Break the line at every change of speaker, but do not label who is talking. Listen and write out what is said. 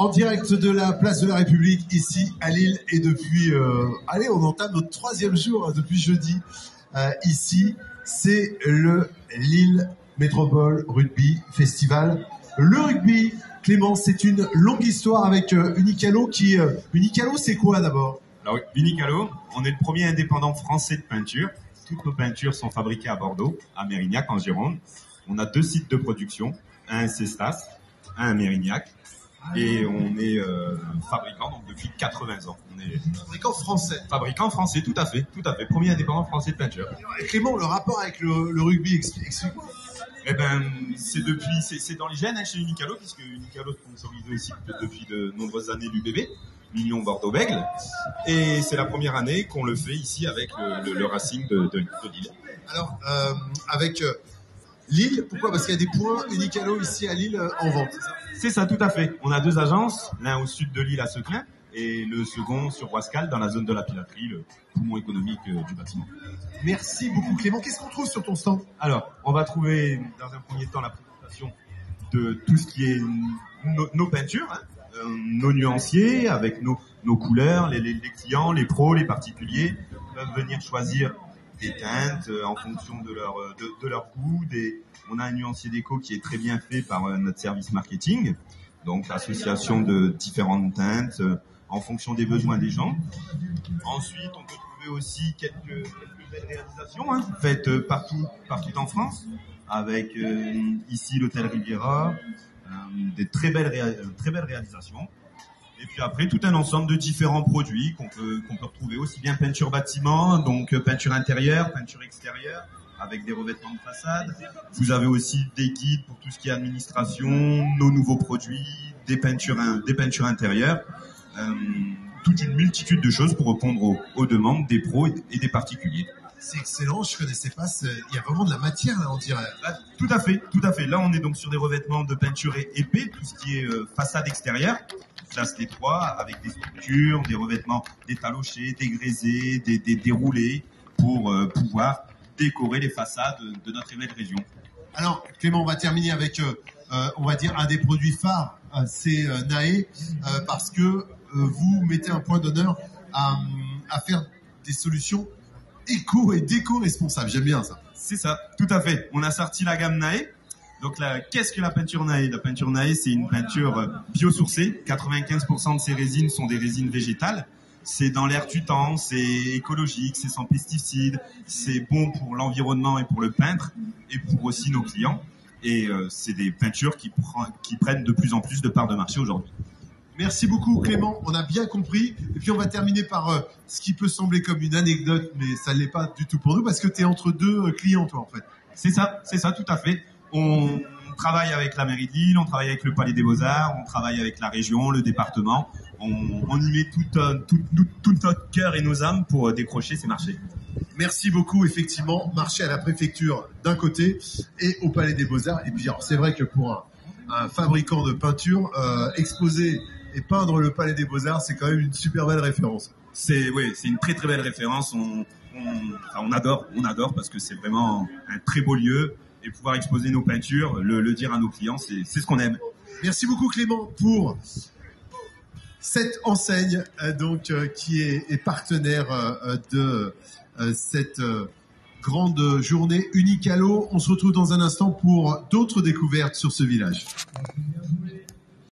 En direct de la place de la République, ici à Lille, et depuis... allez, on entame notre 3e jour depuis jeudi. Ici, c'est le Lille Métropole Rugby Festival. Le rugby, Clément, c'est une longue histoire avec Unicalo qui... Unicalo, c'est quoi d'abord?
Alors, Unicalo, on est le premier indépendant français de peinture. Toutes nos peintures sont fabriquées à Bordeaux, à Mérignac, en Gironde. On a 2 sites de production, un à Cestas, un à Mérignac. Et on est fabricant donc depuis 80 ans. On est
fabricant français.
Fabricant français, tout à fait, tout à fait. Premier indépendant français de peinture.
Et Clément, le rapport avec le rugby, explique-moi.
Eh ben, c'est dans les gènes chez Unicalo, puisque Unicalo sponsorise aussi depuis de nombreuses années l'UBB, l'Union Bordeaux-Bègles, et c'est la première année qu'on le fait ici avec le Racing de Lille.
Alors, avec Lille, pourquoi? Parce qu'il y a des points Unicalo ici à Lille en vente.
C'est ça, tout à fait. On a 2 agences, l'un au sud de Lille à Seclin, et le second sur Roiscal, dans la zone de la pilaterie, le poumon économique du bâtiment. Merci
beaucoup Clément. Qu'est-ce qu'on trouve sur ton stand?
Alors, on va trouver dans un premier temps la présentation de tout ce qui est nos peintures, nos nuanciers, avec nos couleurs. Les clients, les pros, les particuliers peuvent venir choisir des teintes en fonction de leur goût. On a un nuancier déco qui est très bien fait par notre service marketing, donc l'association de différentes teintes en fonction des besoins des gens. Ensuite, on peut trouver aussi quelques belles réalisations faites partout en France, avec ici l'hôtel Riviera, des très belles réalisations. Et puis après, tout un ensemble de différents produits qu'on peut retrouver, aussi bien peinture bâtiment, donc peinture intérieure, peinture extérieure, avec des revêtements de façade. Vous avez aussi des guides pour tout ce qui est administration, nos nouveaux produits, des peintures intérieures, toute une multitude de choses pour répondre aux demandes des pros et des particuliers.
C'est excellent, je connaissais pas, il y a vraiment de la matière là, on dirait.
Là, tout à fait. Là, on est donc sur des revêtements de peinture épais, tout ce qui est façade extérieure, classe D3, avec des structures, des revêtements détalochés, dégraisés, déroulés, pour pouvoir décorer les façades de notre belle région.
Alors, Clément, on va terminer avec, on va dire, un des produits phares, c'est Naé, parce que vous mettez un point d'honneur à faire des solutions éco et déco-responsables. J'aime bien ça.
C'est ça, tout à fait. On a sorti la gamme Naé. Donc là, qu'est-ce que la peinture Naé? La peinture Naé, c'est une peinture biosourcée. 95% de ces résines sont des résines végétales. C'est dans l'air du temps, c'est écologique, c'est sans pesticides, c'est bon pour l'environnement et pour le peintre, et pour aussi nos clients. Et c'est des peintures qui prennent de plus en plus de parts de marché aujourd'hui.
Merci beaucoup Clément, on a bien compris. Et puis on va terminer par ce qui peut sembler comme une anecdote, mais ça ne l'est pas du tout pour nous, parce que tu es entre 2 clients toi en fait.
C'est ça, tout à fait. On travaille avec la mairie de Lille, on travaille avec le Palais des Beaux-Arts, on travaille avec la région, le département. On y met tout notre cœur et nos âmes pour décrocher ces marchés.
Merci beaucoup, effectivement, marché à la préfecture d'un côté et au Palais des Beaux-Arts. Et puis alors c'est vrai que pour un fabricant de peinture, exposer et peindre le Palais des Beaux-Arts, c'est quand même une super belle référence.
C'est une très très belle référence. On adore parce que c'est vraiment un très beau lieu, et pouvoir exposer nos peintures, le dire à nos clients, c'est ce qu'on aime.
Merci beaucoup Clément pour cette enseigne qui est partenaire de cette grande journée Unicalo. On se retrouve dans un instant pour d'autres découvertes sur ce village.